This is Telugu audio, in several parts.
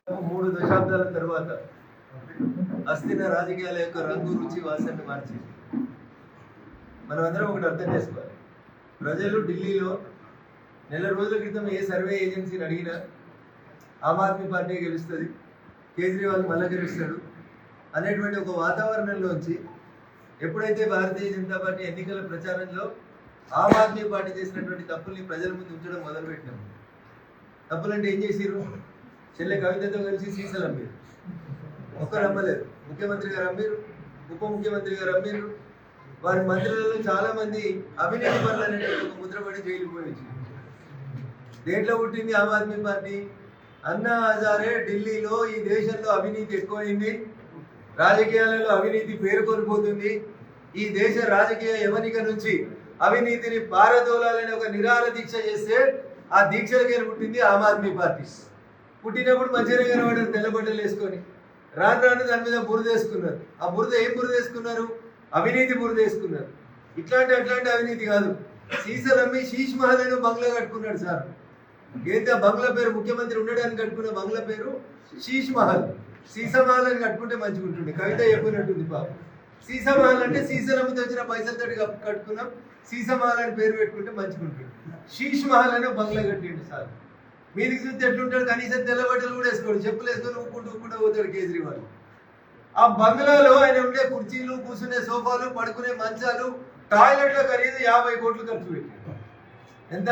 3 దశాబ్దాల తర్వాత అస్థిర రాజకీయాల యొక్క రంగు రుచి వాసనని మార్చింది. మనం అందరం ఒకటి అర్థం చేసుకోవాలి. ప్రజలు ఢిల్లీలో నెల రోజుల క్రితం ఏ సర్వే ఏజెన్సీని అడిగినా ఆమ్ ఆద్మీ పార్టీ గెలుస్తుంది, కేజ్రీవాల్ మళ్ళీ గెలుస్తాడు అనేటువంటి ఒక వాతావరణంలోంచి ఎప్పుడైతే భారతీయ జనతా పార్టీ ఎన్నికల ప్రచారంలో ఆమ్ ఆద్మీ పార్టీ చేసినటువంటి తప్పుల్ని ప్రజల ముందు ఉంచడం మొదలుపెట్టినాము. తప్పులంటే ఏం చేసిరు? చెల్లె కవితతో కలిసి సీసలు అమ్మారు. ఒక్కరు అమ్మలేదు. ముఖ్యమంత్రి గారు అమ్మారు, ఉప ముఖ్యమంత్రి గారు అమ్మారు. వారి మంత్రులలో చాలా మంది అవినీతి పనులు అనేటువంటి ఒక ముద్రపడి జైలు పోయి వచ్చింది. దేంట్లో పుట్టింది ఆమ్ ఆద్మీ పార్టీ? అన్నా హజారే ఢిల్లీలో ఈ దేశంలో అవినీతి ఎక్కువైంది, రాజకీయాలలో అవినీతి పేరుకొనిపోతుంది, ఈ దేశ రాజకీయ యవనిక నుంచి అవినీతిని పారదోలాలని ఒక నిరాహార దీక్ష చేస్తే ఆ దీక్షలకే పుట్టింది ఆమ్ ఆద్మీ పార్టీ. పుట్టినప్పుడు మంచిగా కనబడ్డారు, తెల్లబడ్డలు వేసుకొని. రాను రాను దాని మీద బురద వేసుకున్నారు. ఆ బురద ఏం బురద వేసుకున్నారు? అవినీతి బురద వేసుకున్నారు. అట్లాంటి అవినీతి కాదు. సీసలు అమ్మి శీష్ మహల్ అని బంగ్లా కట్టుకున్నాడు సార్. ఏంటి ఆ బంగ్లా పేరు? ముఖ్యమంత్రి ఉండడానికి కట్టుకున్న బంగ్లా పేరు శీష్ మహల్. సీసా మహల్ అని కట్టుకుంటే మంచిగా ఉంటుంది. కవిత చెప్పినట్టుంది పాప. సీసా మహల్ అంటే సీసలమ్మతో వచ్చిన పైసలతో కట్టుకున్నాం, సీసా మహల్ అని పేరు పెట్టుకుంటే మంచిగా ఉంటుంది. శీష్ మహల్ అని బంగ్లా కట్టిండు సార్. మీదికి చూస్తే ఎట్లుంటాడు? కనీసం తెల్లబట్టలు కూడా వేసుకోడు, చెప్పులు వేసుకొని ఊపుకుంటూ పోతాడు కేజ్రీవాల్. ఆ బంగ్లాలో ఆయన ఉండే కుర్చీలు, కూర్చునే సోఫాలు, పడుకునే మంచాలు, టాయిలెట్ల ఖరీదు 50 కోట్లు ఖర్చు పెట్టాడు. ఎంత?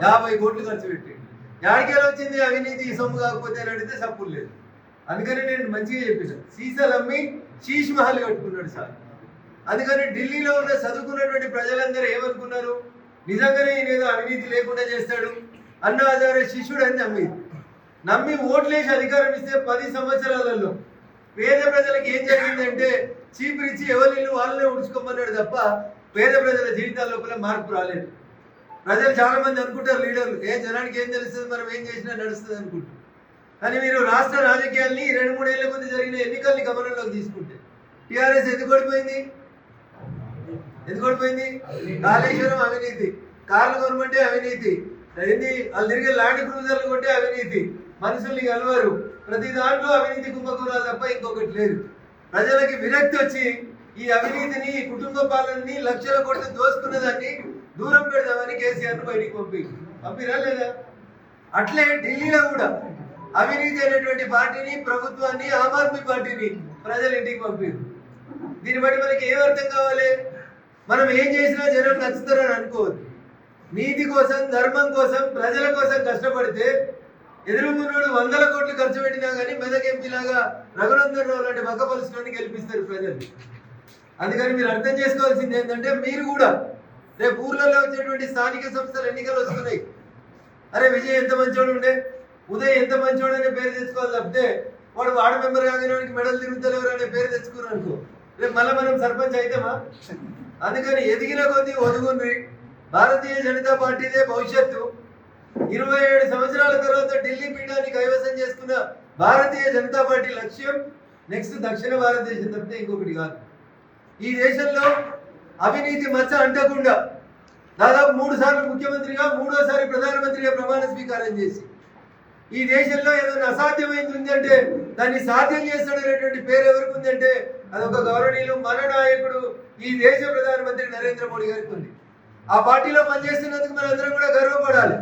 50 కోట్లు ఖర్చు పెట్టాడు. యాడికేలా వచ్చింది అవినీతి? సొమ్ము కాకపోతే అని అడిగితే సప్పులు లేదు. అందుకని నేను మంచిగా చెప్పాను, సీసాలు అమ్మి శీష్ మహల్ కట్టుకున్నాడు సార్. అందుకని ఢిల్లీలో ఉన్న చదువుకున్నటువంటి ప్రజలందరూ ఏమనుకున్నారు? నిజంగానే ఈయన ఏదో అవినీతి లేకుండా చేస్తాడు, అన్నా హజారే శిష్యుడు అని నమ్మి ఓట్లేసి అధికారం ఇస్తే 10 సంవత్సరాలలో పేద ప్రజలకు ఏం జరిగిందంటే చీపురిచ్చి ఎవరిల్లు వాళ్ళనే ఉడుచుకోమన్నాడు తప్ప పేద ప్రజల జీవితాల లోపల మార్పు రాలేదు. ప్రజలు చాలా మంది అనుకుంటారు, లీడర్లు, జనానికి ఏం తెలుస్తుంది, మనం ఏం చేసినా నడుస్తుంది అనుకుంటారు. కానీ మీరు రాష్ట్ర రాజకీయాల్ని 2-3 ఏళ్ల ముందు జరిగిన ఎన్నికల్ని గమనంలోకి తీసుకుంటే టీఆర్ఎస్ ఎందుకు ఓడిపోయింది? కాళేశ్వరం అవినీతి, కార్లు కొనమంటే అవినీతి, ఏంది వాళ్ళు తిరిగే ల్యాండ్ క్రూజర్లు కొంటే అవినీతి, మనుషుల్ని కలవరు, ప్రతి దాంట్లో అవినీతి కుంభకోణాలు తప్ప ఇంకొకటి లేదు. ప్రజలకి విరక్తి వచ్చి ఈ అవినీతిని, కుటుంబ పాలనని, లక్షల కోట్లు దోసుకున్న దాన్ని దూరం పెడదామని కేసీఆర్ను బయటికి పంపిరా లేదా? అట్లే ఢిల్లీలో కూడా అవినీతి అనేటువంటి పార్టీని, ప్రభుత్వాన్ని, ఆమ్ ఆద్మీ పార్టీని ప్రజలు ఇంటికి పంపారు. దీన్ని బట్టి మనకి ఏం అర్థం కావాలి? మనం ఏం చేసినా జనం నచ్చుతారని అనుకోవద్దు. నీతి కోసం, ధర్మం కోసం, ప్రజల కోసం కష్టపడితే ఎదురుకున్నోడు 100 కోట్లు ఖర్చు పెట్టినా కానీ మెదక్ ఎంపీలాగా రఘునందన్ రావు లాంటి బక్కపలుసుకొని గెలిపిస్తారు ప్రజలు. అందుకని మీరు అర్థం చేసుకోవాల్సింది ఏంటంటే, మీరు కూడా రేపు ఊర్లలో వచ్చేటువంటి స్థానిక సంస్థల ఎన్నికలు వస్తున్నాయి. అరే విజయ్ ఎంత మంచోడు ఉండే, ఉదయ్ ఎంత మంచోడు అనే పేరు తెచ్చుకోవాలి తప్పితే వాడు వార్డు మెంబర్ కాగానే వాడికి మెడల్ తిరుగుతలేరు అనే పేరు తెచ్చుకున్నాను అనుకో, రేపు మళ్ళీ మనం సర్పంచ్ అయితేమా? అందుకని ఎదిగిన కొద్దీ ఒదుగుండ్రి. భారతీయ జనతా పార్టీదే భవిష్యత్తు. 27 సంవత్సరాల తర్వాత ఢిల్లీ పీఠాన్ని కైవసం చేసుకున్న భారతీయ జనతా పార్టీ లక్ష్యం నెక్స్ట్ దక్షిణ భారతదేశం తప్పితే ఇంకొకటి కాదు. ఈ దేశంలో అవినీతి మచ్చ అంటకుండా దాదాపు 3 సార్లు ముఖ్యమంత్రిగా, 3వ సారి ప్రధానమంత్రిగా ప్రమాణ స్వీకారం చేసి ఈ దేశంలో ఏదైనా అసాధ్యమైంది ఉందంటే దాన్ని సాధ్యం చేస్తాడనేటువంటి పేరు ఎవరికి ఉందంటే అదొక గౌరవనీయులు, మన నాయకుడు, ఈ దేశ ప్రధానమంత్రి నరేంద్ర మోడీ గారికి ఉంది. ఆ పార్టీలో పనిచేస్తున్నందుకు మనందరం కూడా గర్వపడాలి.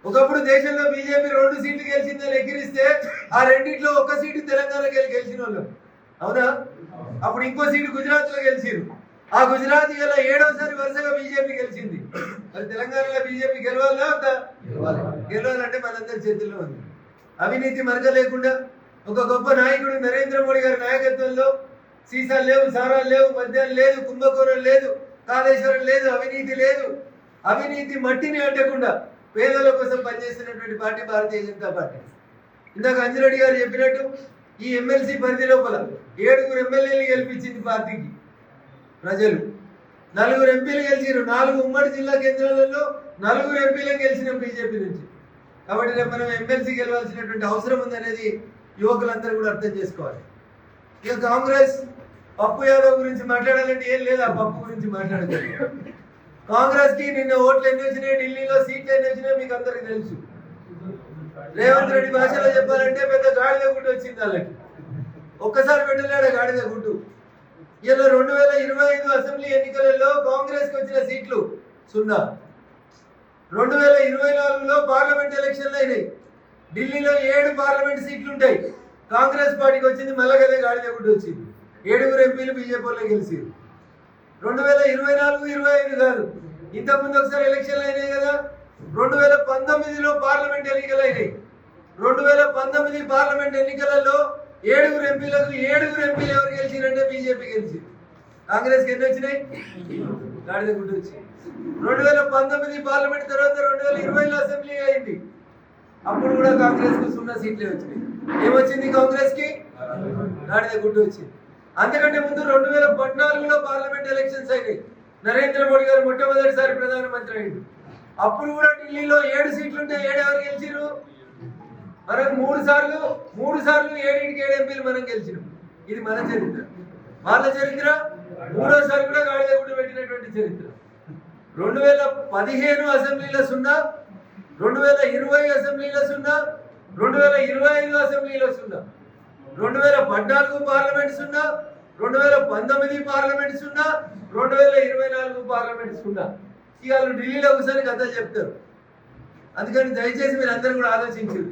ఒకప్పుడు దేశంలో బీజేపీ 2 సీట్లు గెలిచిందని ఎక్కిరిస్తే ఆ రెండింటిలో 1 సీటు తెలంగాణకి గెలిచిన వాళ్ళు, అవునా? అప్పుడు ఇంకో సీటు గుజరాత్ లో గెలిచిరు. ఆ గుజరాత్ ఇలా 7వ సారి వరుసగా బీజేపీ గెలిచింది. మరి తెలంగాణలో బీజేపీ గెలవాలంటే మనందరి చేతుల్లో ఉంది. అవినీతి మరక లేకుండా ఒక గొప్ప నాయకుడు నరేంద్ర మోడీ గారి నాయకత్వంలో సీసాలు లేవు, సారాలు లేవు, మద్యాలు లేదు, కుంభకోణం లేదు, కాళేశ్వరం లేదు, అవినీతి లేదు. అవినీతి మట్టిని అంటకుండా పేదల కోసం పనిచేస్తున్నటువంటి పార్టీ భారతీయ జనతా పార్టీ. ఇందాక అంజిరెడ్డి గారు చెప్పినట్టు ఈ ఎమ్మెల్సీ పరిధి లోపల 7 ఎమ్మెల్యేలు గెలిపించింది పార్టీకి ప్రజలు. 4 ఎంపీలు గెలిచారు. 4 ఉమ్మడి జిల్లా కేంద్రాలలో 4 ఎంపీలను గెలిచిన బీజేపీ నుంచి. కాబట్టి రేపు మనం ఎమ్మెల్సీ గెలవాల్సినటువంటి అవసరం ఉందనేది యువకులందరూ కూడా అర్థం చేసుకోవాలి. ఇక కాంగ్రెస్ పప్పు యాదవ్ గురించి మాట్లాడాలంటే ఏం లేదు, ఆ పప్పు గురించి మాట్లాడగలి. కాంగ్రెస్ కి నిన్న ఓట్లు ఎన్ని వచ్చినాయి, ఢిల్లీలో సీట్లు ఎన్ని వచ్చినాయో మీకు అందరికి తెలుసు. రేవంత్ రెడ్డి భాషలో చెప్పాలంటే పెద్ద గాడిద గుడ్డు వచ్చింది వాళ్ళకి. ఒక్కసారి పెట్టలేడు గాడిద గుడ్డు. ఇలా 2025 అసెంబ్లీ ఎన్నికలలో కాంగ్రెస్ కి వచ్చిన సీట్లు 0. 2024లో పార్లమెంట్ ఎలక్షన్లు అయినాయి. ఢిల్లీలో 7 పార్లమెంట్ సీట్లు ఉంటాయి. కాంగ్రెస్ పార్టీకి వచ్చింది మళ్ళగదే గాడిద గుడ్డు వచ్చింది. 7 ఎంపీలు బీజేపీ వాళ్ళు గెలిచారు. 2024-25 కాదు, ఇంతకుముందు ఒకసారి ఎలక్షన్లు అయినాయి కదా. 2019లో పార్లమెంట్ ఎన్నికలు అయినాయి. 2019 పార్లమెంట్ ఎన్నికలలో 7 ఎంపీలకు 7 ఎంపీలు ఎవరు గెలిచిరంటే బీజేపీ గెలిచింది. కాంగ్రెస్కి ఎన్ని వచ్చినాయి? గాడిద గుడ్డు వచ్చింది. 2019 పార్లమెంట్ తర్వాత 2020లో అసెంబ్లీ అయింది. అప్పుడు కూడా కాంగ్రెస్ కు 0 సీట్లే వచ్చినాయి. ఏమొచ్చింది కాంగ్రెస్ కి? గాడిద గుడ్డు వచ్చింది. అంతకంటే ముందు 2014లో పార్లమెంట్ ఎలక్షన్స్ అయినాయి. నరేంద్ర మోడీ గారు మొట్టమొదటిసారి ప్రధానమంత్రి అయ్యింది. అప్పుడు కూడా ఢిల్లీలో 7 సీట్లు ఉంటే 7 ఎవరు గెలిచిరు? మనం 3 సార్లు 7కి 7 ఎంపీలు మనం గెలిచినాం. ఇది మన చరిత్ర. వాళ్ళ చరిత్ర 3ఓసారి కూడా గాడిద గుడ్డు పెట్టినటువంటి చరిత్ర. 2015 అసెంబ్లీలో 0, 2020 అసెంబ్లీలో 0, 2025 అసెంబ్లీలో 0, 2014 పార్లమెంట్ 0, 2019 పార్లమెంట్ 0, 2024 పార్లమెంట్ 0. ఇక ఢిల్లీలో ఒకసారి కథ చెప్తారు. అందుకని దయచేసి మీరు అందరూ కూడా ఆలోచించారు.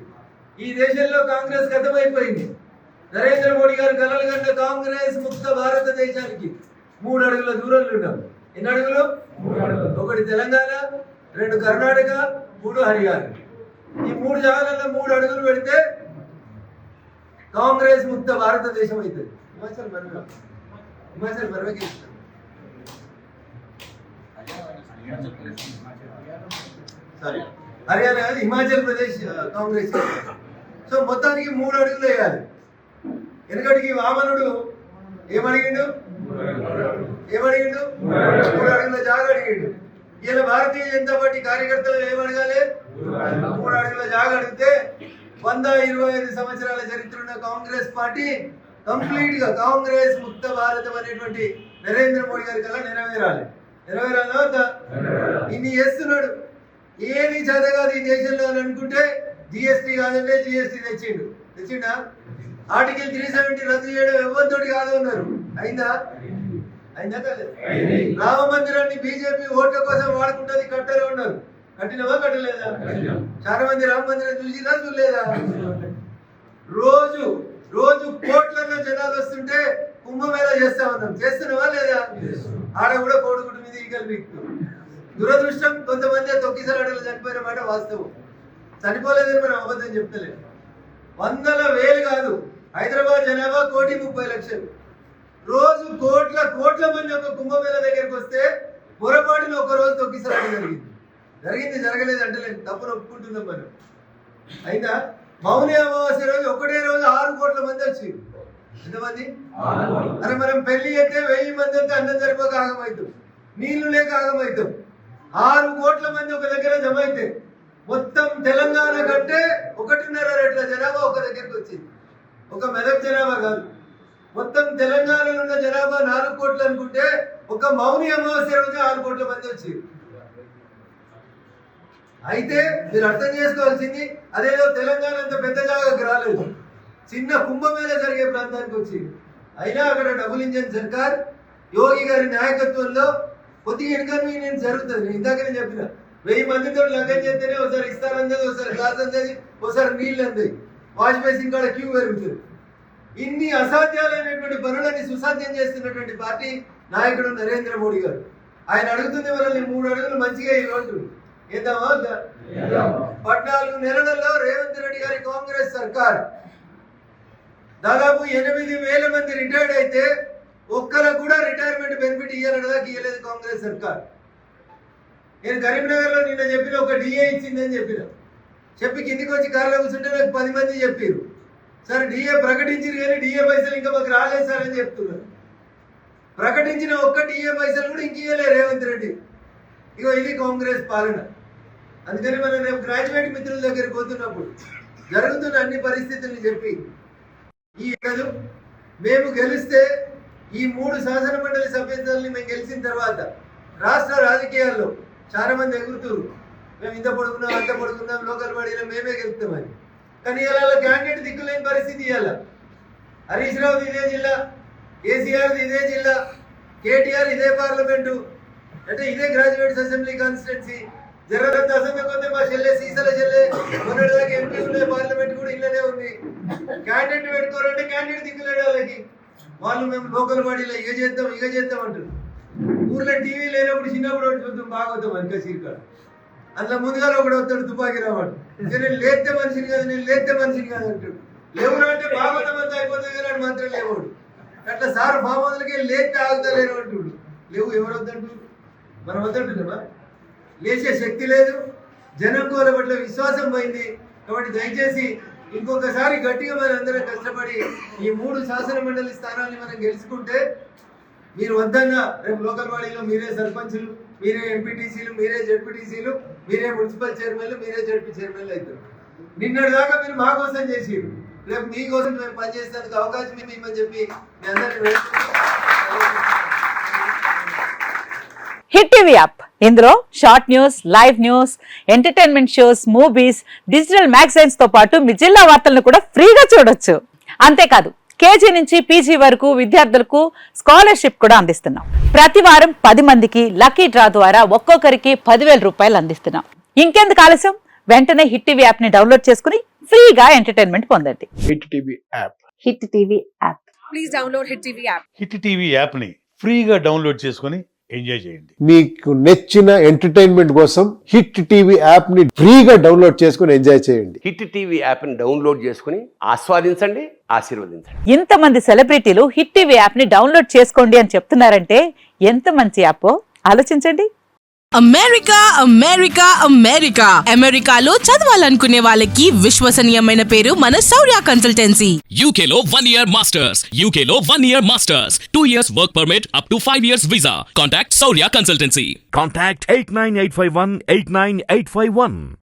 ఈ దేశంలో కాంగ్రెస్ గతమైపోయింది. నరేంద్ర మోడీ గారు కలలు కన్న కాంగ్రెస్ ముక్త భారతదేశానికి 3 అడుగుల దూరంలో ఉన్నాం. ఎన్ని అడుగులు? 3 అడుగులు. 1 తెలంగాణ, 2 కర్ణాటక, 3 హర్యానా. ఈ 3 జాగాలలో 3 అడుగులు పెడితే కాంగ్రెస్ ముక్త భారతదేశం అవుతుంది. హిమాచల్ మనమే గెలుస్తాం. సారీ, హర్యానా కాదు, హిమాచల్ ప్రదేశ్ కాంగ్రెస్. సో మొత్తానికి 3 అడుగులు వేయాలి. ఎందుకంటే వామనుడు ఏమడిగిండు? 3 అడుగుల జాగా అడిగిండు. ఇలా భారతీయ జనతా పార్టీ కార్యకర్తలు ఏమడగాలి? 3 అడుగుల జాగా అడిగితే 125 సంవత్సరాల చరిత్ర ఉన్న కాంగ్రెస్ పార్టీ కంప్లీట్ గా కాంగ్రెస్ ముక్త భారతం అనేటువంటి నరేంద్ర మోడీ గారి కల్లా నెరవేరాలి వద్దా? ఇన్ని చేస్తున్నాడు. ఏది చదవదు ఈ దేశంలో అని అనుకుంటే జిఎస్టీ కాదంటే జిఎస్టీ తెచ్చిండా? ఆర్టికల్ 370 రద్దు చేయడం ఎవరితోటి కాదు అన్నారు. అయిందా కాదు? రామ మందిరాన్ని బీజేపీ ఓట్ల కోసం వాడుకుంటుంది. కట్టలే ఉన్నారు. కట్టినవా కట్టలేదా? చాలా మంది రామ మందిరం చూసినా చూడలేదా? రోజు కోట్లలో జనాలు వస్తుంటే కుంభమేళ చేస్తున్నావా లేదా? ఆడ కూడా కోడిగుడ్డు మీద ఈగలు మీకు దురదృష్టం. కొంతమంది తొక్కిసలాటలు చనిపోయిన మాట వాస్తవం. చనిపోలేదని మనం అబద్ధం చెప్తలేదు. 100,000 కాదు. హైదరాబాద్ జనాభా 1,30,00,000. రోజు కోట్ల మంది ఒక కుంభమేళ దగ్గరికి వస్తే పొరపాటున ఒక రోజు తొక్కిసలాట జరిగింది జరగలేదు అంటలేదు. తప్పును ఒప్పుకుంటున్నాం మనం. అయినా మౌని అమావాస్య రోజు ఒకటే రోజు 6 కోట్ల మంది వచ్చి ఎంతమంది? అరే మనం పెళ్లి అయితే 1000 మంది అయితే అన్నం సరిపోక ఆగమవుతాం, నీళ్లు లేక ఆగమవుతాం. 6 కోట్ల మంది ఒక దగ్గర జమ అయితే మొత్తం తెలంగాణ కంటే 1.5 రెట్ల జనాభా ఒక దగ్గరికి వచ్చింది. ఒక మెదక్ జనాభా కాదు, మొత్తం తెలంగాణలో ఉన్న జనాభా 4 కోట్లు అనుకుంటే ఒక మౌని అమావాస్య రోజు 6 కోట్ల మంది వచ్చారు. అయితే మీరు అర్థం చేసుకోవాల్సింది, అదేదో తెలంగాణ అంత పెద్ద జాగాకి రాలేదు, చిన్న కుంభమేళ జరిగే ప్రాంతానికి వచ్చింది. అయినా అక్కడ డబుల్ ఇంజన్ సర్కార్ యోగి గారి నాయకత్వంలో కొద్దిగా ఇన్కన్వీనియన్స్ జరుగుతుంది. నేను ఇందాకనే చెప్పిన 1000 మందితో లగన్ చేస్తేనే ఒకసారి ఇస్తారు అందది, ఒకసారి గ్లాస్ అందది, ఒకసారి నీళ్ళు అంది, వాష్ బేసిన్ కాడ క్యూ పెరుగుతుంది. ఇన్ని అసాధ్యాలైనటువంటి పనులని సుసాధ్యం చేస్తున్నటువంటి పార్టీ నాయకుడు నరేంద్ర మోడీ గారు. ఆయన అడుగుతుంది మనల్ని 3 అడుగులు మంచిగా ఇవ్వంటుంది. ఏద్దామా? 14 నెలలలో రేవంత్ రెడ్డి గారి కాంగ్రెస్ సర్కార్ దాదాపు 8,000 మంది రిటైర్డ్ అయితే ఒక్కరికి కూడా రిటైర్మెంట్ బెనిఫిట్ ఇయ్యలేదు కాంగ్రెస్ సర్కార్. నేను కరీంనగర్ లో నిన్న చెప్పిన ఒక డిఏ ఇచ్చిందని చెప్పి కిందికి వచ్చి కార్లో కూర్చుంటే నాకు 10 మంది చెప్పారు, సార్ డిఏ ప్రకటించారు కానీ డిఏ పైసలు ఇంకా మాకు రాలేదు సార్ అని చెప్తున్నారు. ప్రకటించిన ఒక్క డిఏ పైసలు కూడా ఇంక ఇయ్యలే రేవంత్ రెడ్డి. ఇగో ఇది కాంగ్రెస్ పాలన. అందుకని మనం రేపు గ్రాడ్యుయేట్ మిత్రుల దగ్గరికి పోతున్నప్పుడు జరుగుతున్న అన్ని పరిస్థితుల్ని చెప్పి మేము గెలిస్తే ఈ 3 శాసన మండలి సభ్యత్వాలని మేము గెలిచిన తర్వాత రాష్ట్ర రాజకీయాల్లో చాలా మంది ఎగురుతున్నారు, మేము ఇంత పడుకున్నాం అంత పడుకున్నాం లోకల్ బాడీలో మేమే గెలుస్తామని. కానీ ఇలా క్యాండిడేట్ దిక్కులేని పరిస్థితి ఇవాళ. హరీష్ రావుది ఇదే జిల్లా, కేసీఆర్ది ఇదే జిల్లా, కేటీఆర్ ఇదే పార్లమెంటు, అంటే ఇదే గ్రాడ్యుయేట్స్ అసెంబ్లీ కాన్స్టిట్యున్సీ. జరగంత అసెంబ్లీ కొంత మా చెల్లె సీసాల చెల్లె మొన్నటిదాకా ఎంపీ ఉండే పార్లమెంట్ కూడా ఇళ్ళనే ఉంది. క్యాండిడేట్ పెట్టుకోరంటే క్యాండిడేట్ దిక్కులేడు వాళ్ళకి. వాళ్ళు మేము లోకల్ బాడీలో ఇక చేద్దాం అంటారు. ఊర్లో టీవీ లేనప్పుడు చిన్నప్పుడు చూద్దాం బాగోతాం ఇంకా సీరికాడు. అందులో ముందుగా ఒకడు వస్తాడు తుపాకీ రావాడు, నేను లేస్తే మనిషిని కాదు అంటాడు. లేవుడు అంటే బాగోతాం అంతా అయిపోతుంది కానీ మాత్రం లేవాడు. అట్లా సార్ ఫామ్ హౌస్లకి లేస్తే ఆగుతలేరు అంటుడు. లేవు ఎవరు వద్దంటు, మనం వద్దంటున్నామా? లేచే శక్తి లేదు, జనం కోల పట్ల విశ్వాసం పోయింది. కాబట్టి దయచేసి ఇంకొకసారి గట్టిగా మనం అందరం కష్టపడి ఈ 3 శాసన మండలి స్థానాన్ని మనం గెలుచుకుంటే మీరు వద్దన్నా రేపు లోకల్ బాడీలో మీరే సర్పంచులు, మీరే ఎంపీటీసీలు, మీరే జడ్పీటీసీలు, మీరే మున్సిపల్ చైర్మన్లు, మీరే జడ్పీ చైర్మన్లు అవుతారు. నిన్నటి దాకా మీరు మా కోసం చేసిరు, రేపు మీకోసం మేము పనిచేసేందుకు అవకాశం ఇవ్వమని చెప్పి మీ అందరినీ హిట్ టీవీ యాప్, ఇందులో short news, live news, entertainment shows, movies, digital magazines తో పాటు మీ జిల్లా వార్తలను కూడా ఫ్రీగా చూడొచ్చు. అంతేకాదు కేజీ నుంచి పీజీ వరకు విద్యార్థులకు స్కాలర్షిప్ కూడా అందిస్తున్నాం. ప్రతి వారం 10 మందికి లక్కీ డ్రా ద్వారా ఒక్కొక్కరికి 10,000 రూపాయలు అందిస్తున్నాం. ఇంకెందుకు ఆలస్యం, వెంటనే హిట్ టీవీ యాప్ ని డౌన్లోడ్ చేసుకుని ఫ్రీగా ఎంటర్టైన్మెంట్ పొందండి. Hit TV app. Hit TV app. Please download hit TV app. Hit TV app ని ఫ్రీగా డౌన్లోడ్ చేసుకొని ఎంజాయ్ చేయండి. మీకు నచ్చిన ఎంటర్టైన్మెంట్ కోసం హిట్ టీవీ యాప్ ని ఫ్రీగా డౌన్లోడ్ చేసుకొని ఎంజాయ్ చేయండి. హిట్ టీవీ యాప్ ని డౌన్లోడ్ చేసుకుని ఆస్వాదించండి, ఆశీర్వదించండి. ఇంతమంది సెలబ్రిటీలు హిట్ టీవీ యాప్ ని డౌన్లోడ్ చేసుకోండి అని చెప్తున్నారంటే ఎంత మంచి యాప్ ఆలోచించండి. అమెరికాలో చదవాలనుకునే వాళ్ళకి విశ్వసనీయమైన పేరు మన శౌర్య కన్సల్టెన్సీ. UK లో 1 year masters, UK లో 1 year masters, 2 years work permit up to 5 years visa. Contact Saurya Consultancy. Contact 89851 89851.